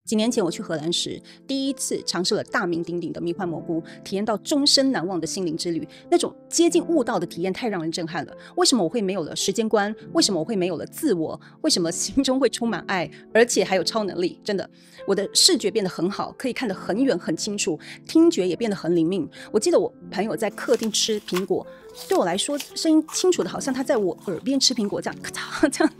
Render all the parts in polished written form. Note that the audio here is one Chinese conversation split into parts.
几年前我去荷兰时，第一次尝试了大名鼎鼎的迷幻蘑菇，体验到终身难忘的心灵之旅。那种接近悟道的体验太让人震撼了。为什么我会没有了时间观？为什么我会没有了自我？为什么心中会充满爱，而且还有超能力？真的，我的视觉变得很好，可以看得很远很清楚，听觉也变得很灵敏。我记得我朋友在客厅吃苹果，对我来说声音清楚的好像他在我耳边吃苹果这样，咔嚓这样。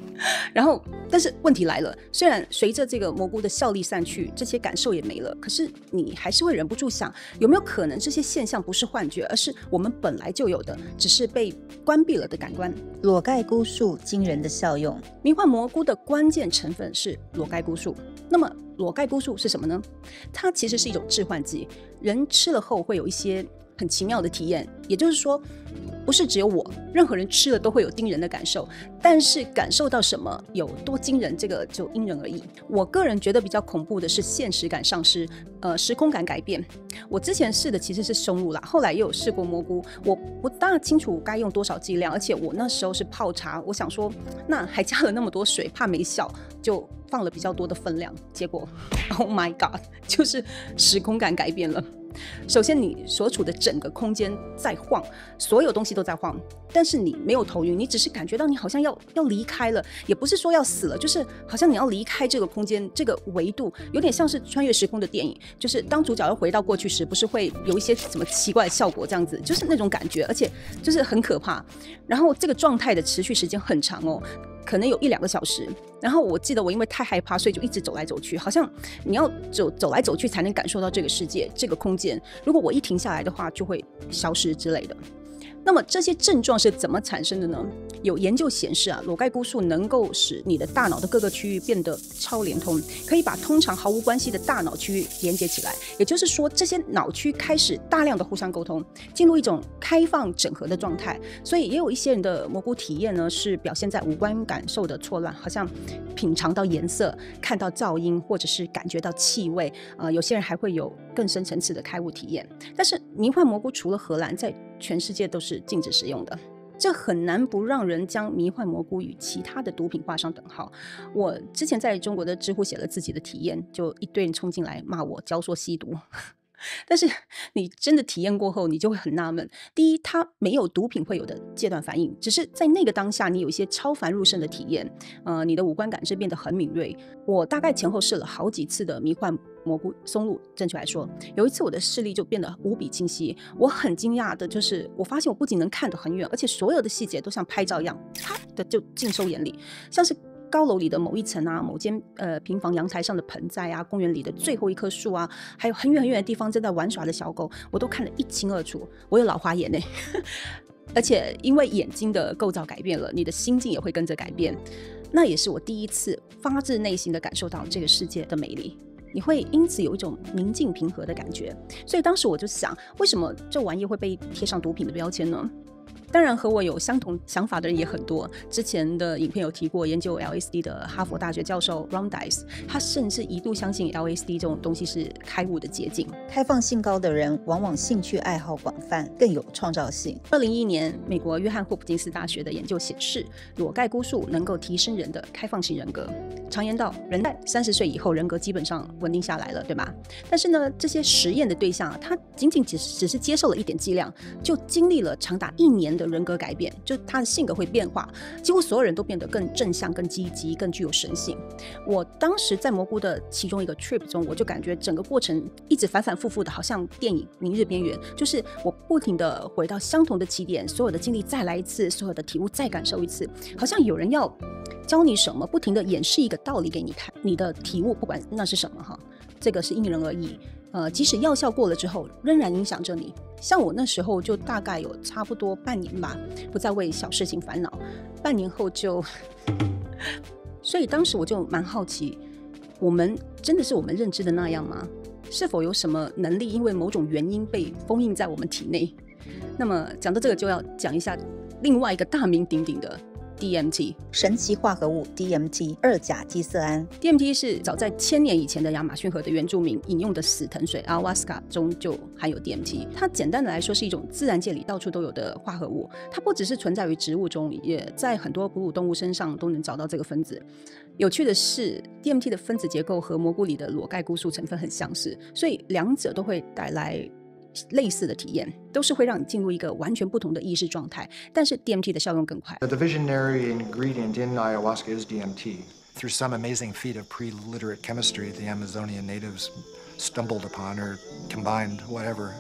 然后但是问题来了，虽然随着这个蘑菇的效力散去，这些感受也没了，可是你还是会忍不住想，有没有可能这些现象不是幻觉，而是我们本来就有的，只是被关闭了的感官。裸盖菇素惊人的效用。迷幻蘑菇的关键成分是裸盖菇素。那么裸盖菇素是什么呢？它其实是一种致幻剂，人吃了后会有一些很奇妙的体验，也就是说不是只有我，任何人吃了都会有惊人的感受，但是感受到什么有多惊人，这个就因人而异。我个人觉得比较恐怖的是现实感丧失，时空感改变。我之前试的其实是松露啦，后来也有试过蘑菇，我不大清楚该用多少剂量，而且我那时候是泡茶，我想说那还加了那么多水，怕没效，就放了比较多的分量，结果 Oh my God， 就是时空感改变了。首先你所处的整个空间在晃，所有东西都在晃，但是你没有头晕，你只是感觉到你好像要离开了，也不是说要死了，就是好像你要离开这个空间，这个维度，有点像是穿越时空的电影，就是当主角要回到过去时，不是会有一些什么奇怪的效果，这样子就是那种感觉，而且就是很可怕。然后这个状态的持续时间很长哦，可能有1-2个小时。然后我记得我因为太害怕，所以就一直走来走去，好像你要走来走去才能感受到这个世界这个空间，如果我一停下来的话就会消失之类的。那么这些症状是怎么产生的呢？有研究显示啊，裸盖菇素能够使你的大脑的各个区域变得超连通，可以把通常毫无关系的大脑区域连接起来，也就是说这些脑区开始大量的互相沟通，进入一种开放整合的状态。所以也有一些人的蘑菇体验呢，是表现在五官感受的错乱，好像品尝到颜色，看到噪音，或者是感觉到气味，有些人还会有更深层次的开悟体验。但是迷幻蘑菇除了荷兰，在全世界都是禁止使用的，这很难不让人将迷幻蘑菇与其他的毒品画上等号。我之前在中国的知乎写了自己的体验，就一堆人冲进来骂我教唆吸毒。但是你真的体验过后，你就会很纳闷。第一，它没有毒品会有的戒断反应，只是在那个当下你有一些超凡入圣的体验，你的五官感知变得很敏锐。我大概前后试了好几次的迷幻蘑菇松露，正确来说，有一次我的视力就变得无比清晰。我很惊讶的就是我发现我不仅能看得很远，而且所有的细节都像拍照一样啪的就尽收眼里，像是高楼里的某一层啊，某间平房阳台上的盆栽啊，公园里的最后一棵树啊，还有很远很远的地方正在玩耍的小狗，我都看得一清二楚。我有老花眼而且因为眼睛的构造改变了，你的心境也会跟着改变。那也是我第一次发自内心的感受到这个世界的美丽，你会因此有一种宁静平和的感觉。所以当时我就想，为什么这玩意会被贴上毒品的标签呢？当然和我有相同想法的人也很多，之前的影片有提过研究 LSD 的哈佛大学教授 Ron Dice， 他甚至一度相信 LSD 这种东西是开悟的捷径。开放性高的人往往兴趣爱好广泛，更有创造性。2011年美国约翰霍普金斯大学的研究显示，裸盖菇素能够提升人的开放性人格。常言道，人在30岁以后人格基本上稳定下来了，对吧？但是呢，这些实验的对象他仅仅只是接受了一点剂量，就经历了长达1年的人格改变，就他的性格会变化，几乎所有人都变得更正向、更积极、更具有神性。我当时在蘑菇的其中一个 trip 中，我就感觉整个过程一直反反复复的，好像电影《明日边缘》，就是我不停的回到相同的起点，所有的经历再来一次，所有的体悟再感受一次，好像有人要教你什么，不停的演示一个道理给你看，你的体悟不管那是什么哈，这个是因人而异。即使药效过了之后，仍然影响着你。像我那时候就大概有差不多半年吧，不再为小事情烦恼。半年后就所以当时我就蛮好奇，我们真的是我们认知的那样吗？是否有什么能力因为某种原因被封印在我们体内？那么讲到这个就要讲一下另外一个大名鼎鼎的 DMT。神奇化合物 DMT 二甲基色胺。 DMT 是早在1000年以前的亚马逊河的原住民饮用的死藤水 Ayahuasca 中就含有 DMT。 它简单的来说是一种自然界里到处都有的化合物，它不只是存在于植物中，也在很多哺乳动物身上都能找到这个分子。有趣的是 DMT 的分子结构和蘑菇里的裸盖菇素成分很相似，所以两者都会带来类似的体验，都是会让你进入一个完全不同的意识状态，但是 DMT 的效用更快。 The visionary ingredient in ayahuasca is DMT. Through some amazing feat of pre-literate chemistry, the Amazonian natives stumbled upon or combined whatever.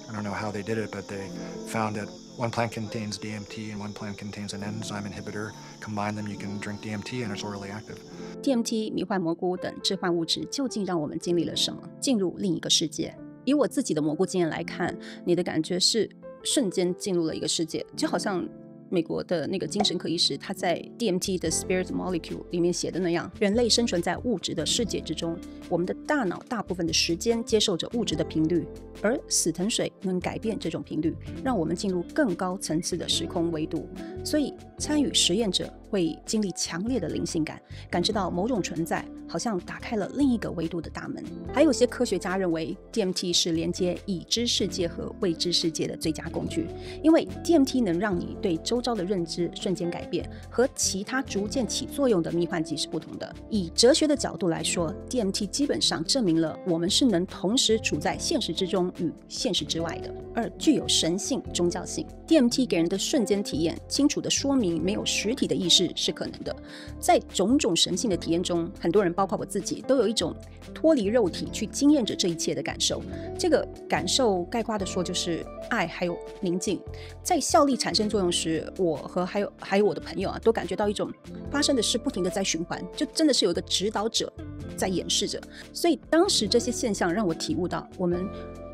I don't know how they did it, but they found that one plant contains DMT and one plant contains an enzyme inhibitor. Combine them, you can drink DMT and it's orally active. DMT、迷幻蘑菇等致幻物质究竟让我们经历了什么？进入另一个世界。以我自己的蘑菇经验来看，你的感觉是瞬间进入了一个世界，就好像美国的那个精神科医师他在 DMT 的 Spirit Molecule 里面写的那样，人类生存在物质的世界之中，我们的大脑大部分的时间接受着物质的频率，而死藤水能改变这种频率，让我们进入更高层次的时空维度。所以参与实验者会经历强烈的灵性感，感知到某种存在好像打开了另一个维度的大门。还有些科学家认为 DMT 是连接已知世界和未知世界的最佳工具，因为 DMT 能让你对周遭的认知瞬间改变，和其他逐渐起作用的迷幻剂是不同的。以哲学的角度来说， DMT 基本上证明了我们是能同时处在现实之中与现实之外的，而具有神性、宗教性。 DMT 给人的瞬间体验清楚地说明没有实体的意识是可能的。在种种神性的体验中，很多人包括我自己都有一种脱离肉体去经验着这一切的感受。这个感受概括地说就是爱还有宁静。在效力产生作用时，我和还有我的朋友都感觉到一种发生的事不停地在循环，就真的是有一个指导者在演示着。所以当时这些现象让我体悟到，我们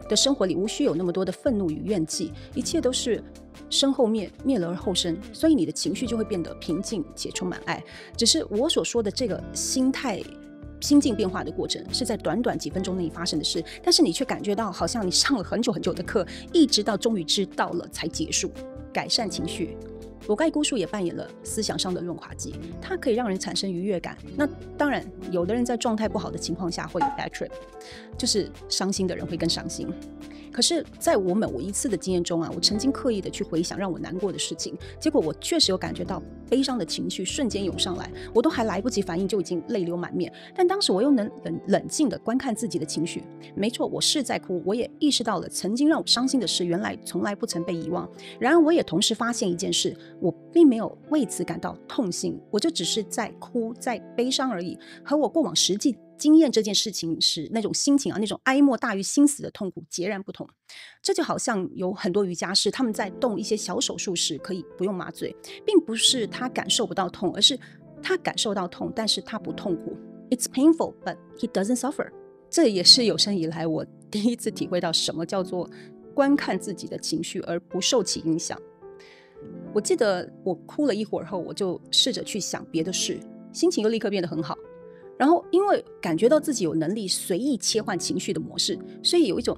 的生活里无需有那么多的愤怒与怨气，一切都是生后灭，灭了而后生，所以你的情绪就会变得平静且充满爱。只是我所说的这个心境变化的过程是在短短几分钟内发生的事，但是你却感觉到好像你上了很久很久的课，一直到终于知道了才结束。改善情绪，裸盖菇素也扮演了思想上的润滑剂，它可以让人产生愉悦感。那当然，有的人在状态不好的情况下会有 bad trip， 就是伤心的人会更伤心。可是在我某一次的经验中我曾经刻意的去回想让我难过的事情，结果我确实有感觉到悲伤的情绪瞬间涌上来，我都还来不及反应就已经泪流满面。但当时我又能冷静的观看自己的情绪，没错，我是在哭，我也意识到了曾经让我伤心的事原来从来不曾被遗忘。然而我也同时发现一件事，我并没有为此感到痛心，我就只是在哭，在悲伤而已，和我过往实际经验这件事情时那种心情那种哀莫大于心死的痛苦截然不同。这就好像有很多瑜伽师他们在动一些小手术时可以不用麻醉，并不是他感受不到痛，而是他感受到痛，但是他不痛苦。 It's painful, but he doesn't suffer。 这也是有生以来我第一次体会到什么叫做观看自己的情绪而不受其影响。我记得我哭了一会儿后，我就试着去想别的事，心情又立刻变得很好。然后因为感觉到自己有能力随意切换情绪的模式，所以有一种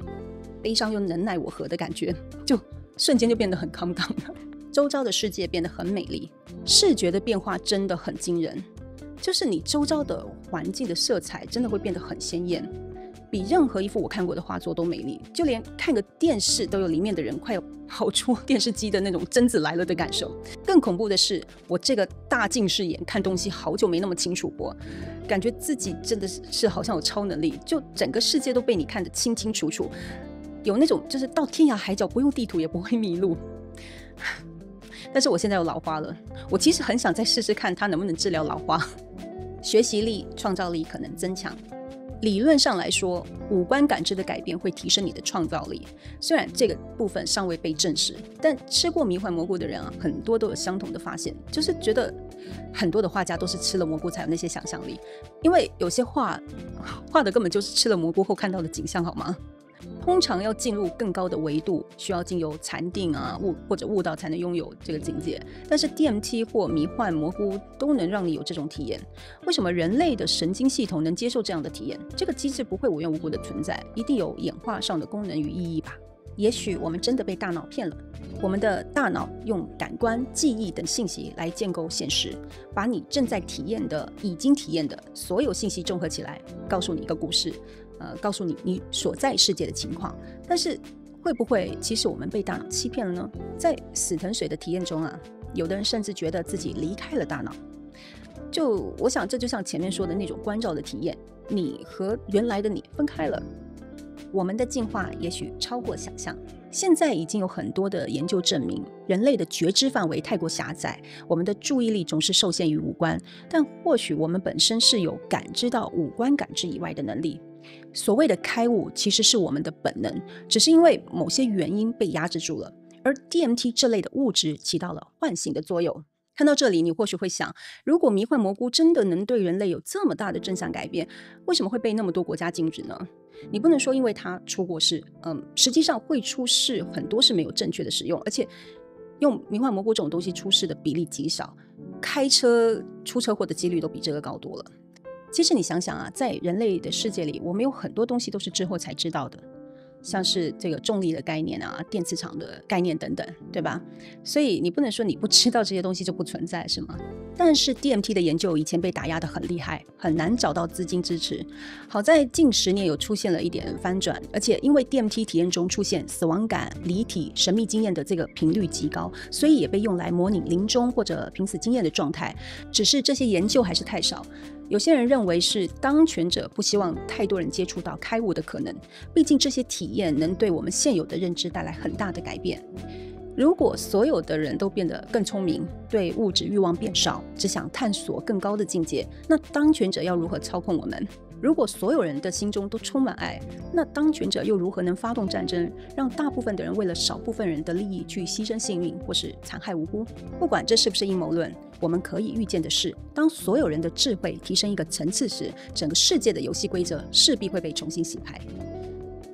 悲伤又能奈我何的感觉，就瞬间就变得很康康了。周遭的世界变得很美丽，视觉的变化真的很惊人，就是你周遭的环境的色彩真的会变得很鲜艳，比任何一幅我看过的画作都美丽，就连看个电视都有里面的人快要跑出电视机的那种贞子来了的感受。更恐怖的是，我这个大近视眼看东西好久没那么清楚过，感觉自己真的是好像有超能力，就整个世界都被你看得清清楚楚，有那种就是到天涯海角不用地图也不会迷路。但是我现在有老花了，我其实很想再试试看它能不能治疗老花。学习力、创造力可能增强。理论上来说，五官感知的改变会提升你的创造力，虽然这个部分尚未被证实，但吃过迷幻蘑菇的人很多都有相同的发现，就是觉得很多的画家都是吃了蘑菇才有那些想象力，因为有些画的根本就是吃了蘑菇后看到的景象，好吗？通常要进入更高的维度，需要经由禅定或者悟道才能拥有这个境界。但是 DMT 或迷幻蘑菇都能让你有这种体验。为什么人类的神经系统能接受这样的体验？这个机制不会无缘无故的存在，一定有演化上的功能与意义吧。也许我们真的被大脑骗了。我们的大脑用感官、记忆等信息来建构现实，把你正在体验的、已经体验的所有信息综合起来，告诉你一个故事，告诉你你所在世界的情况。但是会不会其实我们被大脑欺骗了呢？在死藤水的体验中啊，有的人甚至觉得自己离开了大脑。我想这就像前面说的那种关照的体验，你和原来的你分开了。我们的进化也许超过想象，现在已经有很多的研究证明，人类的觉知范围太过狭窄，我们的注意力总是受限于五官，但或许我们本身是有感知到五官感知以外的能力。所谓的开悟其实是我们的本能，只是因为某些原因被压制住了，而 DMT 这类的物质起到了唤醒的作用。看到这里，你或许会想，如果迷幻蘑菇真的能对人类有这么大的正向改变，为什么会被那么多国家禁止呢？你不能说因为它出过事，实际上会出事很多是没有正确的使用，而且用迷幻蘑菇这种东西出事的比例极少，开车出车祸的几率都比这个高多了。其实你想想啊，在人类的世界里，我们有很多东西都是之后才知道的，像是这个重力的概念啊、电磁场的概念等等，对吧？所以你不能说你不知道这些东西就不存在，是吗？但是 DMT 的研究以前被打压得很厉害，很难找到资金支持。好在近10年有出现了一点翻转，而且因为 DMT 体验中出现死亡感、离体、神秘经验的这个频率极高，所以也被用来模拟临终或者濒死经验的状态。只是这些研究还是太少。有些人认为是当权者不希望太多人接触到开悟的可能，毕竟这些体验能对我们现有的认知带来很大的改变。如果所有的人都变得更聪明，对物质欲望变少，只想探索更高的境界，那当权者要如何操控我们？如果所有人的心中都充满爱，那当权者又如何能发动战争，让大部分的人为了少部分人的利益去牺牲性命或是残害无辜？不管这是不是阴谋论，我们可以预见的是，当所有人的智慧提升一个层次时，整个世界的游戏规则势必会被重新洗牌。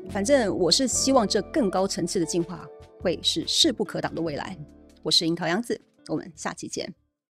反正我是希望这更高层次的进化会是势不可挡的未来。我是樱桃洋子，我们下期见。